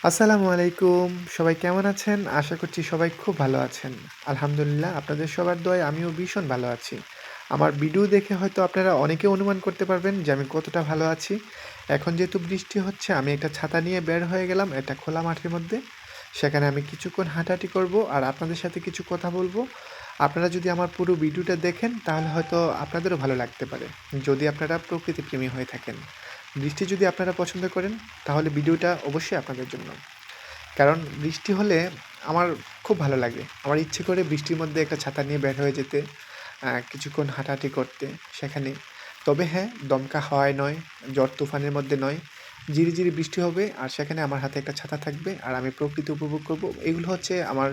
আসসালামু আলাইকুম। সবাই কেমন আছেন? আশা করছি সবাই খুব ভালো আছেন। আলহামদুলিল্লাহ আপনাদের সবার দোয়ায় আমিও ভীষণ ভালো আছি। আমার ভিডিও দেখে হয়তো আপনারা অনেকে অনুমান করতে পারবেন যে আমি কতটা ভালো আছি। এখন যেহেতু বৃষ্টি হচ্ছে আমি একটা ছাতা নিয়ে বের হয়ে গেলাম একটা খোলা মাঠের মধ্যে। সেখানে আমি কিছুক্ষণ হাঁটাহাঁটি করব আর আপনাদের সাথে কিছু কথা বলব। আপনারা যদি আমার পুরো ভিডিওটা দেখেন তাহলে হয়তো আপনাদেরও ভালো লাগতে পারে। যদি আপনারা প্রকৃতিপ্রেমী হয়ে থাকেন। বৃষ্টি যদি আপনারা পছন্দ করেন তাহলে ভিডিওটা অবশ্যই আপনাদের জন্য। কারণ বৃষ্টি হলে আমার খুব ভালো লাগে। আমার ইচ্ছে করে বৃষ্টির মধ্যে একটা ছাতা নিয়ে বের হয়ে যেতে, কিছুক্ষণ হাঁটাহাঁটি করতে সেখানে। তবে হ্যাঁ, দমকা হাওয়ায় নয়, ঝড় তুফানের মধ্যে নয়। ঝিরিঝিরি বৃষ্টি হবে আর সেখানে আমার হাতে একটা ছাতা থাকবে আর আমি প্রকৃতি উপভোগ করব। এগুলো হচ্ছে আমার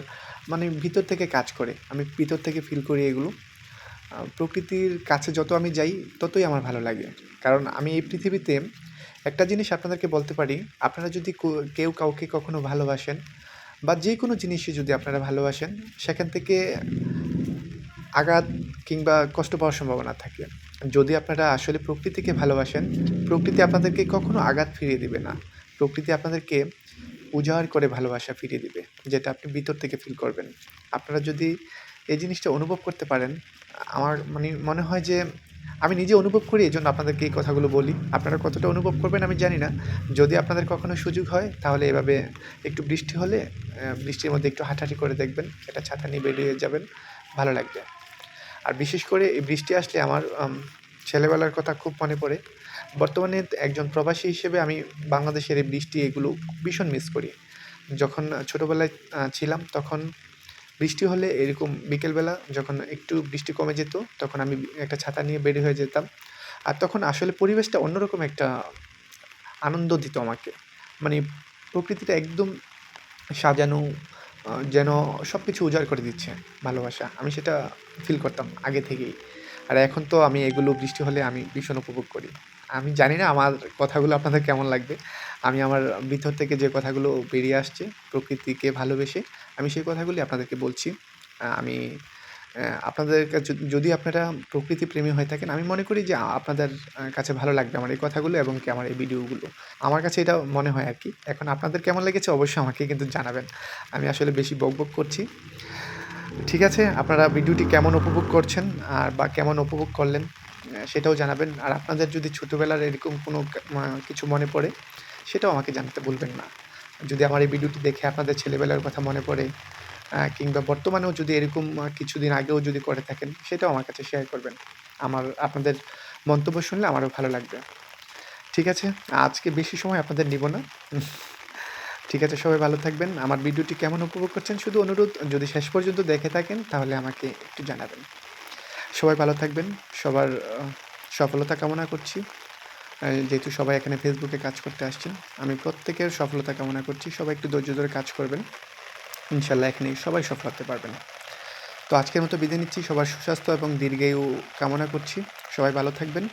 মানে ভিতর থেকে কাজ করে। আমি ভিতর থেকে ফিল করি এগুলো। প্রকৃতির কাছে যত আমি যাই ততই আমার ভালো লাগে। কারণ আমি এই পৃথিবীতে একটা জিনিস আপনাদেরকে বলতে পারি, আপনারা যদি কেউ কাউকে কখনো ভালোবাসেন বা যেকোনো জিনিসই যদি আপনারা ভালোবাসেন, সেখান থেকে আঘাত কিংবা কষ্ট পাওয়ার সম্ভাবনা থাকে। যদি আপনারা আসলে প্রকৃতিকে ভালোবাসেন, প্রকৃতি আপনাদেরকে কখনো আঘাত ফিরিয়ে দিবে না। প্রকৃতি আপনাদেরকে উজাড় করে ভালোবাসা ফিরিয়ে দিবে, যেটা আপনি ভিতর থেকে ফিল করবেন। আপনারা যদি এই জিনিসটা অনুভব করতে পারেন, আমার মানে মনে হয় যে আমি নিজে অনুভব করি, এজন্য আপনাদেরকে এই কথাগুলো বলি। আপনারা কতটা অনুভব করবেন আমি জানি না। যদি আপনাদের কখনো সুযোগ হয় তাহলে এভাবে একটু বৃষ্টি হলে বৃষ্টির মধ্যে একটু হাঁটাহাঁটি করে দেখবেন। একটা ছাতা নিয়ে বেরিয়ে যাবেন, ভালো লাগবে। আর বিশেষ করে এই বৃষ্টি আসলে আমার ছেলেবেলার কথা খুব মনে পড়ে। বর্তমানে একজন প্রবাসী হিসেবে আমি বাংলাদেশের এই বৃষ্টি এগুলো ভীষণ মিস করি। যখন ছোটোবেলায় ছিলাম তখন বৃষ্টি হলে এরকম বিকেলবেলা যখন একটু বৃষ্টি কমে যেত তখন আমি একটা ছাতা নিয়ে বের হয়ে যেতাম। আর তখন আসলে পরিবেশটা অন্যরকম একটা আনন্দ দিত আমাকে। মানে প্রকৃতিটা একদম সাজানো, যেন সব কিছু উজাড় করে দিচ্ছে ভালোবাসা। আমি সেটা ফিল করতাম আগে থেকেই। আর এখন তো আমি এগুলো বৃষ্টি হলে আমি ভীষণ উপভোগ করি। আমি জানি না আমার কথাগুলো আপনাদের কেমন লাগবে। আমি আমার ভিতর থেকে যে কথাগুলো বেরিয়ে আসছে প্রকৃতিকে ভালোবেসে, আমি সেই কথাগুলি আপনাদেরকে বলছি। আমি আপনাদের যদি আপনারা প্রকৃতিপ্রেমী হয়ে থাকেন, আমি মনে করি যে আপনাদের কাছে ভালো লাগবে আমার এই কথাগুলো এবং কি আমার এই ভিডিওগুলো। আমার কাছে এটা মনে হয় আরকি। এখন আপনাদের কেমন লেগেছে অবশ্যই আমাকে কিন্তু জানাবেন। আমি আসলে বেশি বকবক করছি। ঠিক আছে, আপনারা ভিডিওটি কেমন উপভোগ করছেন আর বা কেমন উপভোগ করলেন সেটাও জানাবেন। আর আপনাদের যদি ছোটোবেলার এরকম কোনো কিছু মনে পড়ে সেটাও আমাকে জানাতে ভুলবেন না। যদি আমার এই ভিডিওটি দেখে আপনাদের ছেলেবেলার কথা মনে পড়ে কিংবা বর্তমানেও যদি এরকম কিছুদিন আগেও যদি করে থাকেন সেটাও আমার কাছে শেয়ার করবেন। আপনাদের মন্তব্য শুনলে আমারও ভালো লাগবে। ঠিক আছে, আজকে বেশি সময় আপনাদের নিব না। ঠিক আছে, সবাই ভালো থাকবেন। আমার ভিডিওটি কেমন উপভোগ করছেন শুধু অনুরোধ, যদি শেষ পর্যন্ত দেখে থাকেন তাহলে আমাকে একটু জানাবেন। সবাই ভালো থাকবেন। সবার সফলতা কামনা করছি। যেহেতু সবাই এখানে ফেসবুকে কাজ করতে আসছেন, আমি প্রত্যেকের সফলতা কামনা করছি। সবাই একটু ধৈর্য ধরে কাজ করবেন। ইনশাআল্লাহ এখানে সবাই সফল হতে পারবেন। তো আজকের মতো বিদায় নিচ্ছি। সবার সুস্বাস্থ্য এবং দীর্ঘায়ু কামনা করছি। সবাই ভালো থাকবেন।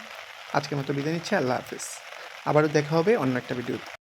আজকের মতো বিদায় নিচ্ছি। আল্লাহ হাফেজ। আবারও দেখা হবে অন্য একটা ভিডিওতে।